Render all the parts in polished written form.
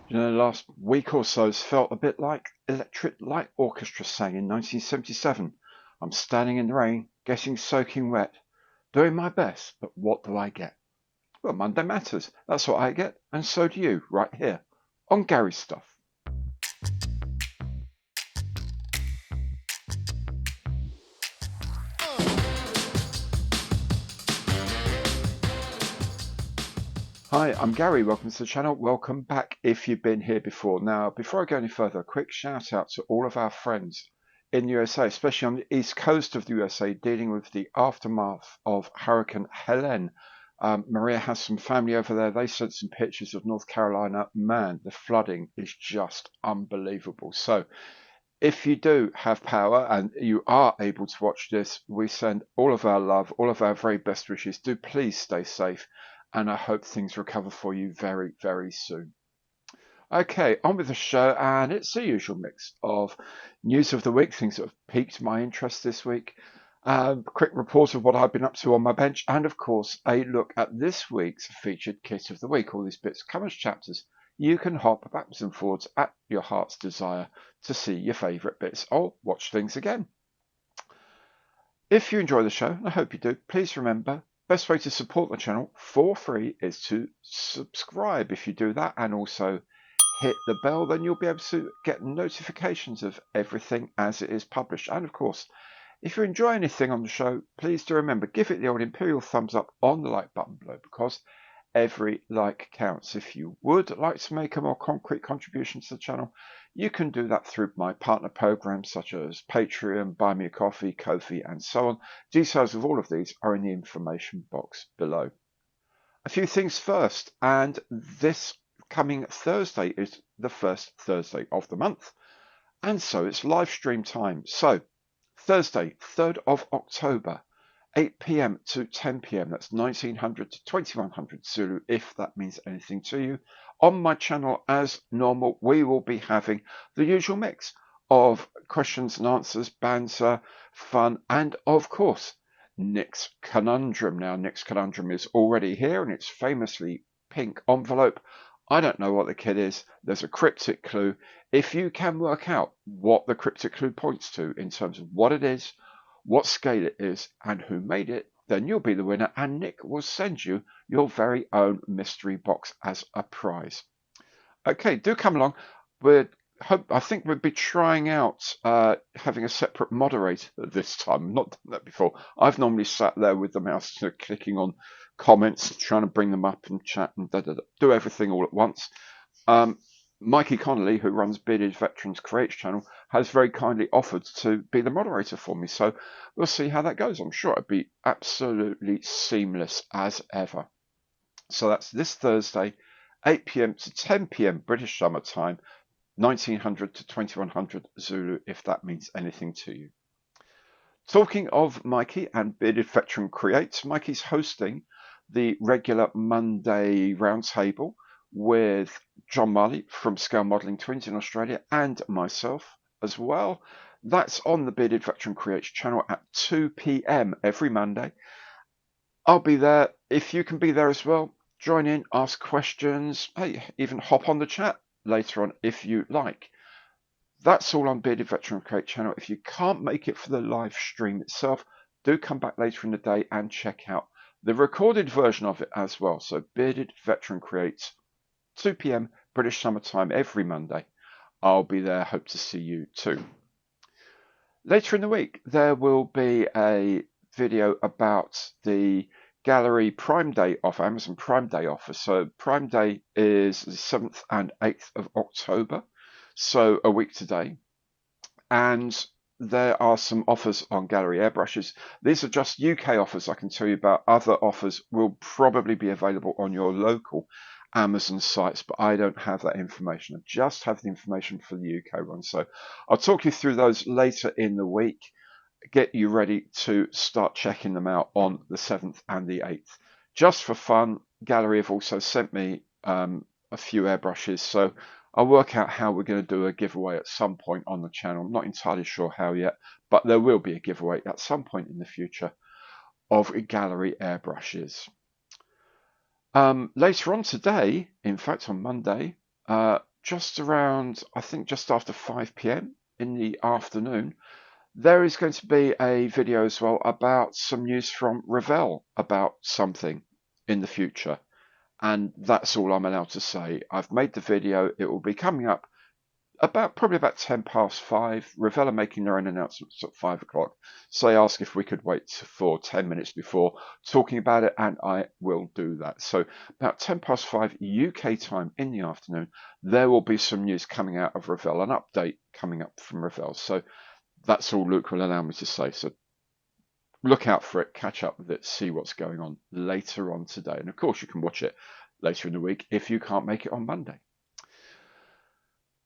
You know, the last week or so has felt a bit like Electric Light Orchestra sang in 1977. I'm standing in the rain, getting soaking wet, doing my best, but what do I get? Well, Monday Matters. That's what I get, and so do you, right here, on Gary's Stuff. Hi, I'm Gary. Welcome to the channel. Welcome back if you've been here before. Now, before I go any further, a quick shout out to all of our friends in the USA, especially on the east coast of the USA, dealing with the aftermath of Hurricane Helene. Maria has some family over there. They sent some pictures of North Carolina. Man, the flooding is just unbelievable. So, if you do have power and you are able to watch this, we send all of our love, all of our very best wishes. Do please stay safe, and I hope things recover for you very, very soon. Okay, on with the show, and it's the usual mix of news of the week, things that have piqued my interest this week, quick report of what I've been up to on my bench, and of course, a look at this week's featured kit of the week. All these bits come as chapters. You can hop backwards and forwards at your heart's desire to see your favourite bits or watch things again. If you enjoy the show, and I hope you do, please remember, best way to support the channel for free is to subscribe. If you do that and also hit the bell, then you'll be able to get notifications of everything as it is published. And of course, if you enjoy anything on the show, please do remember, give it the old imperial thumbs up on the like button below, because every like counts. If you would like to make a more concrete contribution to the channel, you can do that through my partner programs such as Patreon, Buy Me a Coffee, Ko-fi, and so on. Details of all of these are in the information box below. A few things first, and this coming Thursday is the first Thursday of the month, and so it's live stream time. So Thursday, 3rd of October, 8 p.m. to 10 p.m. That's 1900 to 2100 Zulu, if that means anything to you. On my channel, as normal, we will be having the usual mix of questions and answers, banter, fun, and of course, Nick's Conundrum. Now, Nick's Conundrum is already here, and it's famously pink envelope. I don't know what the kid is. There's a cryptic clue. If you can work out what the cryptic clue points to in terms of what it is, what scale it is, and who made it, then you'll be the winner, and Nick will send you your very own mystery box as a prize. Okay, do come along. I think we'll be trying out having a separate moderator this time. I've not done that before. I've normally sat there with the mouse clicking on comments, trying to bring them up and chat and do everything all at once. Mikey Connolly, who runs Bearded Veterans Creates channel, has very kindly offered to be the moderator for me. So we'll see how that goes. I'm sure it'll be absolutely seamless as ever. So that's this Thursday, 8 p.m. to 10 p.m. British Summer Time, 1900 to 2100 Zulu, if that means anything to you. Talking of Mikey and Bearded Veteran Creates, Mikey's hosting the regular Monday roundtable with John Marley from Scale Modelling Twins in Australia and myself as well. That's on the Bearded Veteran Creates channel at 2 p.m. every Monday. I'll be there. If you can be there as well, join in, ask questions, hey, even hop on the chat later on if you like. That's all on Bearded Veteran Create channel. If you can't make it for the live stream itself, do come back later in the day and check out the recorded version of it as well. So Bearded Veteran Creates, 2 p.m. British Summer Time every Monday. I'll be there. Hope to see you too. Later in the week, there will be a video about the Gallery Prime Day offer, Amazon Prime Day offer. So Prime Day is the 7th and 8th of October, so a week today. And there are some offers on gallery airbrushes. These are just UK offers. I can tell you about other offers will probably be available on your local Amazon sites, but I don't have that information. I just have the information for the UK one. So I'll talk you through those later in the week. Get you ready to start checking them out on the 7th and the 8th. Just for fun, Gallery have also sent me a few airbrushes, so I'll work out how we're going to do a giveaway at some point on the channel. I'm not entirely sure how yet, but there will be a giveaway at some point in the future of gallery airbrushes. Later on today, in fact on Monday, just around, I think just after 5 p.m. in the afternoon, there is going to be a video as well about some news from Revell about something in the future. And that's all I'm allowed to say. I've made the video. It will be coming up probably about 10 past 5. Revell are making their own announcements at 5 o'clock. So I asked if we could wait for 10 minutes before talking about it, and I will do that. So about 10 past 5 UK time in the afternoon, there will be some news coming out of Revell, an update coming up from Revell. So that's all Luke will allow me to say. So look out for it, catch up with it, see what's going on later on today. And of course, you can watch it later in the week if you can't make it on Monday.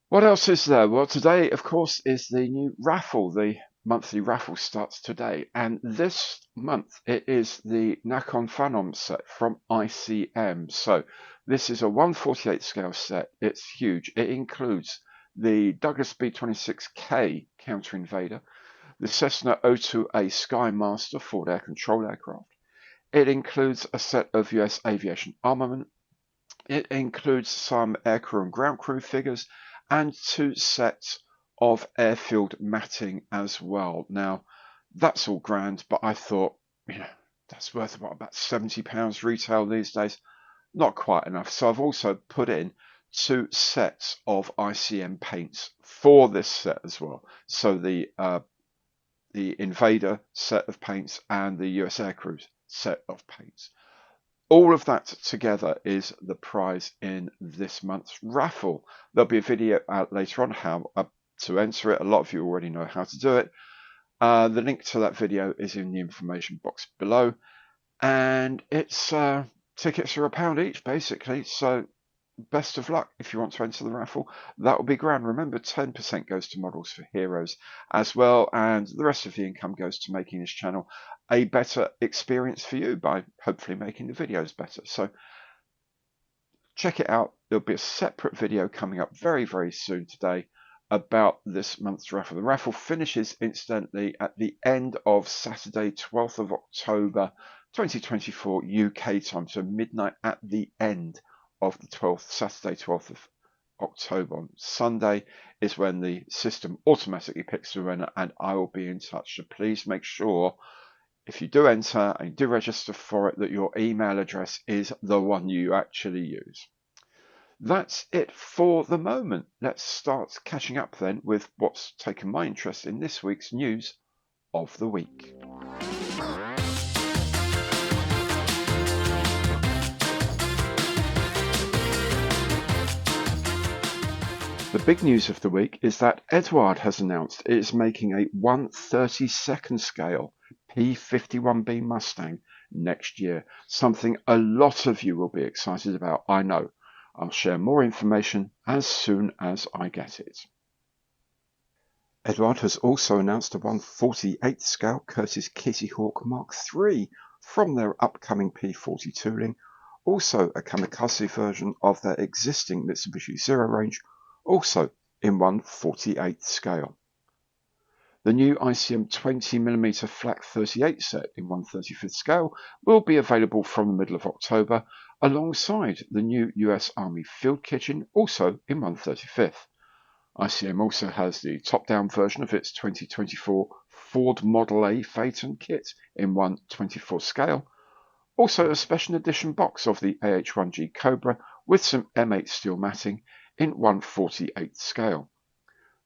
What else is there? Well, today, of course, is the new raffle. The monthly raffle starts today. And this month, it is the TAKOM FRROM set from ICM. So this is a 1/48 scale set. It's huge. It includes the Douglas B-26K Counter Invader, the Cessna 02A Skymaster forward air control aircraft. It includes a set of US aviation armament. It includes some aircrew and ground crew figures and 2 sets of airfield matting as well. Now, that's all grand, but I thought, that's worth about £70 retail these days. Not quite enough. So I've also put in 2 sets of ICM paints for this set as well. So the Invader set of paints and the US Aircrew set of paints. All of that together is the prize in this month's raffle. There'll be a video out later on how to enter it. A lot of you already know how to do it. The link to that video is in the information box below. And it's tickets are £1 each, basically. So best of luck if you want to enter the raffle. That will be grand. Remember, 10% goes to Models for Heroes as well, and the rest of the income goes to making this channel a better experience for you by hopefully making the videos better. So check it out. There'll be a separate video coming up very, very soon today about this month's raffle. The raffle finishes incidentally at the end of Saturday, 12th of October 2024 UK time, so midnight at the end of the 12th, Saturday 12th of October. On Sunday is when the system automatically picks the winner, and I will be in touch. So please make sure, if you do enter and do register for it, that your email address is the one you actually use. That's it for the moment. Let's start catching up then with what's taken my interest in this week's news of the week. The big news of the week is that EDUARD has announced it is making a 1/32 scale P51B Mustang next year, something a lot of you will be excited about, I know. I'll share more information as soon as I get it. EDUARD has also announced a 1/48 scale Curtiss Kitty Hawk Mark III from their upcoming P40 tooling, also a kamikaze version of their existing Mitsubishi Zero range, also in 1/48 scale. The new ICM 20mm Flak 38 set in 1/35 scale will be available from the middle of October, alongside the new US Army Field Kitchen, also in 1/35. ICM also has the top-down version of its 2024 Ford Model A Phaeton kit in 1/24 scale, also a special edition box of the AH-1G Cobra with some M8 steel matting in 1/48 scale.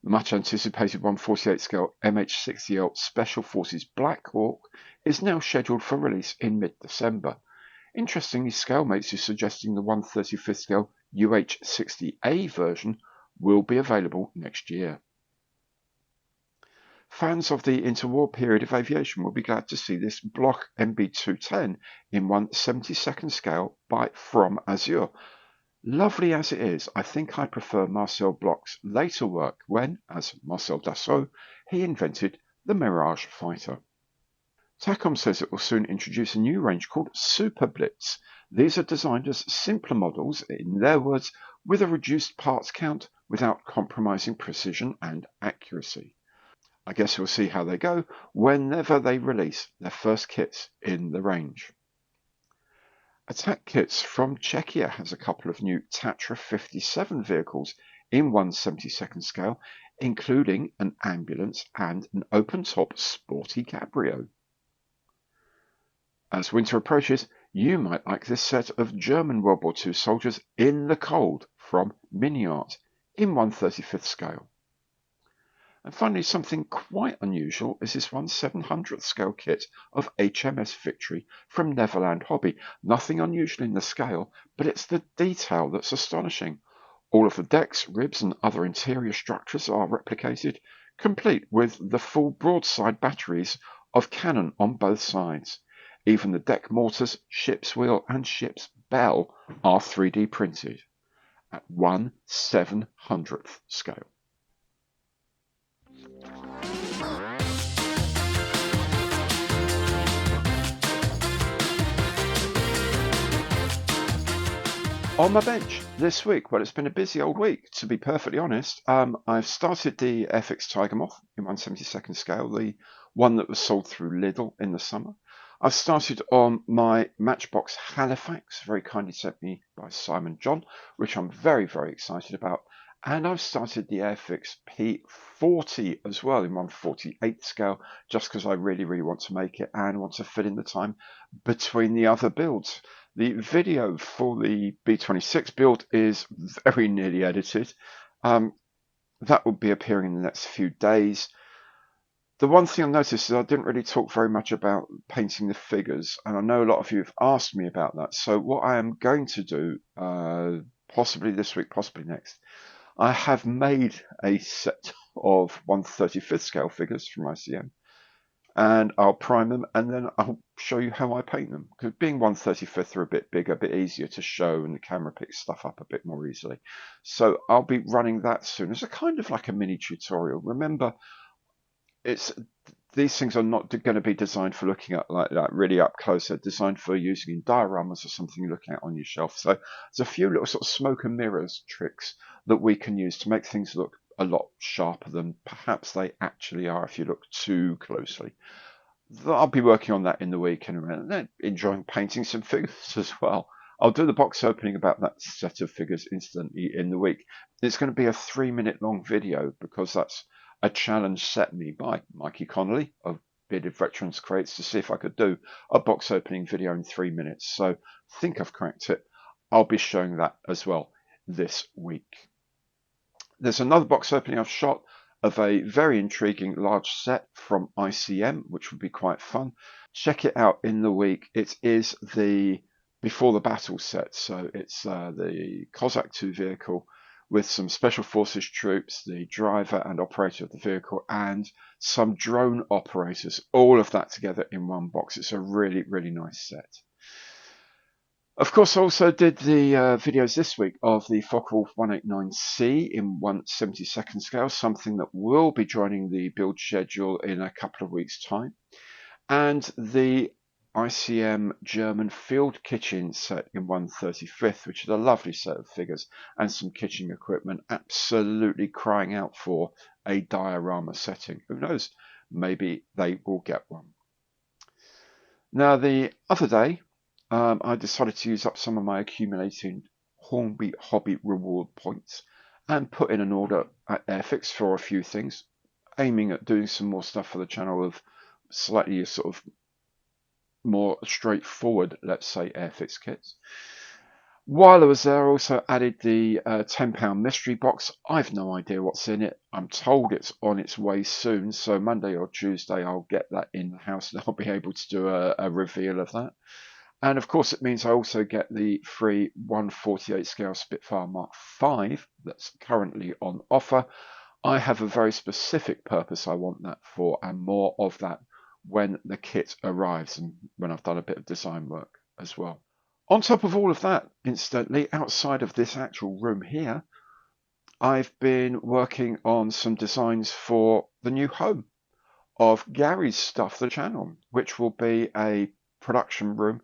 The much anticipated 1/48 scale MH-60L Special Forces Black Hawk is now scheduled for release in mid-December. Interestingly, Scalemates is suggesting the 1/35 scale UH-60A version will be available next year. Fans of the interwar period of aviation will be glad to see this Bloch MB210 in 1/72 scale by FRROM-AZUR. Lovely as it is, I think I prefer Marcel Bloch's later work when, as Marcel Dassault, he invented the Mirage fighter. TAKOM says it will soon introduce a new range called Super Blitz. These are designed as simpler models, in their words, with a reduced parts count without compromising precision and accuracy. I guess we'll see how they go whenever they release their first kits in the range. Attack Kits from Czechia has a couple of new Tatra 57 vehicles in 1/72 scale, including an ambulance and an open-top sporty cabrio. As winter approaches, you might like this set of German World War II soldiers in the cold from MINIART in 1/35 scale. And finally, something quite unusual is this 1/700th scale kit of HMS Victory from Neverland Hobby. Nothing unusual in the scale, but it's the detail that's astonishing. All of the decks, ribs and other interior structures are replicated, complete with the full broadside batteries of cannon on both sides. Even the deck mortars, ship's wheel and ship's bell are 3D printed at 1/700th scale. On my bench this week, well, it's been a busy old week, to be perfectly honest. I've started the FX Tiger Moth in 1/72 scale, the one that was sold through Lidl in the summer. I've started on my Matchbox Halifax, very kindly sent me by Simon John, which I'm very, very excited about. And I've started the Airfix P40 as well in 1/48 scale, just because I really, really want to make it and want to fit in the time between the other builds. The video for the B26 build is very nearly edited. That will be appearing in the next few days. The one thing I noticed is I didn't really talk very much about painting the figures, and I know a lot of you have asked me about that. So what I am going to do, possibly this week, possibly next, I have made a set of 1/35 scale figures from ICM, and I'll prime them, and then I'll show you how I paint them. Because being 1/35, they're a bit bigger, a bit easier to show, and the camera picks stuff up a bit more easily. So I'll be running that soon as a kind of like a mini tutorial. Remember, these things are not going to be designed for looking at like that really up close. They're designed for using in dioramas or something you're looking at on your shelf. So there's a few little sort of smoke and mirrors tricks that we can use to make things look a lot sharper than perhaps they actually are if you look too closely. I'll be working on that in the week and then enjoying painting some figures as well. I'll do the box opening about that set of figures instantly in the week. It's going to be a 3-minute long video because that's a challenge set me by Mikey Connolly of Bearded Veterans Creates to see if I could do a box opening video in 3 minutes. So I think I've cracked it. I'll be showing that as well this week. There's another box opening I've shot of a very intriguing large set from ICM, which would be quite fun. Check it out in the week. It is the Before the Battle set. So it's the Cossack 2 vehicle with some Special Forces troops, the driver and operator of the vehicle, and some drone operators. All of that together in one box. It's a really, really nice set. Of course, I also did the videos this week of the Focke-Wulf 189C in 1/72 scale, something that will be joining the build schedule in a couple of weeks' time, and the ICM German Field Kitchen set in 1/35, which is a lovely set of figures and some kitchen equipment, absolutely crying out for a diorama setting. Who knows? Maybe they will get one. Now, the other day, I decided to use up some of my accumulating Hornby Hobby reward points and put in an order at Airfix for a few things, aiming at doing some more stuff for the channel of slightly sort of more straightforward, let's say, Airfix kits. While I was there, I also added the £10 mystery box. I've no idea what's in it. I'm told it's on its way soon, so Monday or Tuesday I'll get that in the house and I'll be able to do a reveal of that. And of course, it means I also get the free 1/48 scale Spitfire Mark V that's currently on offer. I have a very specific purpose I want that for, and more of that when the kit arrives and when I've done a bit of design work as well. On top of all of that, incidentally, outside of this actual room here, I've been working on some designs for the new home of Gary's Stuff the Channel, which will be a production room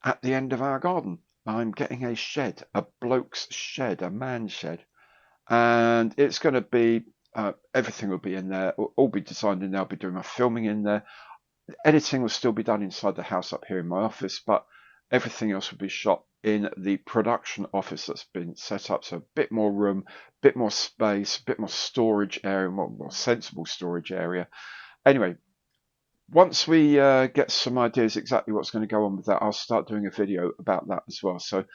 at the end of our garden. I'm getting a shed, a bloke's shed, a man shed, and it's going to be everything will be in there, all be designed in there. I'll be doing my filming in there. Editing will still be done inside the house up here in my office, but everything else will be shot in the production office that's been set up. So a bit more room, a bit more space, a bit more storage area, more sensible storage area. Anyway, once we get some ideas exactly what's going to go on with that, I'll start doing a video about that as well. So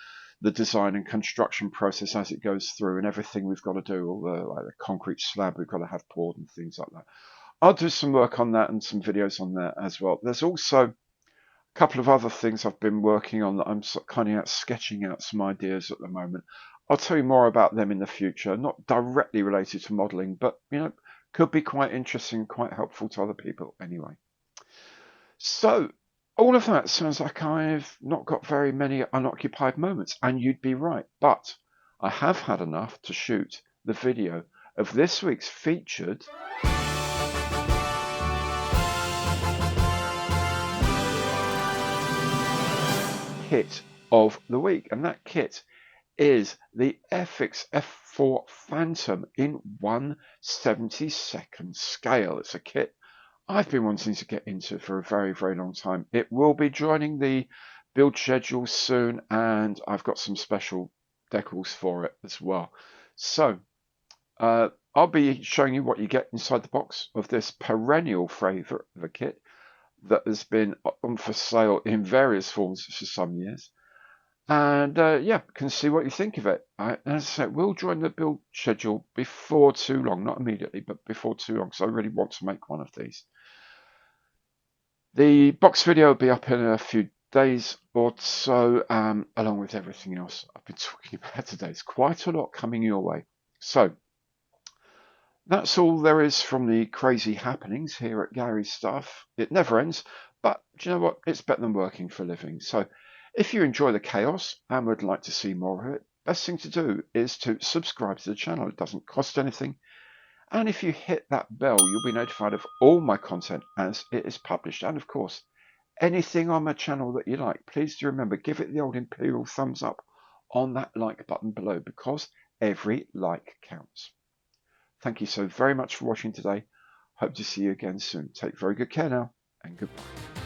the design and construction process as it goes through and everything we've got to do, all the concrete slab we've got to have poured and things like that. I'll do some work on that and some videos on that as well. There's also a couple of other things I've been working on that I'm kind of sketching out some ideas at the moment. I'll tell you more about them in the future, not directly related to modelling, but could be quite interesting, quite helpful to other people anyway. So all of that sounds like I've not got very many unoccupied moments, and you'd be right, but I have had enough to shoot the video of this week's featured kit of the week, and that kit is the FX F4 Phantom in 1/72nd scale. It's a kit I've been wanting to get into for a very, very long time. It will be joining the build schedule soon, and I've got some special decals for it as well. So I'll be showing you what you get inside the box of this perennial favourite of a kit that has been on for sale in various forms for some years. And yeah, can see what you think of it. As I said, we'll join the build schedule before too long, not immediately, but before too long, because I really want to make one of these. The box video will be up in a few days or so, along with everything else I've been talking about today. It's quite a lot coming your way. So that's all there is from the crazy happenings here at Gary's Stuff. It never ends, but do you know what? It's better than working for a living. So if you enjoy the chaos and would like to see more of it, best thing to do is to subscribe to the channel. It doesn't cost anything. And if you hit that bell, you'll be notified of all my content as it is published. And of course, anything on my channel that you like, please do remember, give it the old imperial thumbs up on that like button below, because every like counts. Thank you so very much for watching today. Hope to see you again soon. Take very good care now, and goodbye.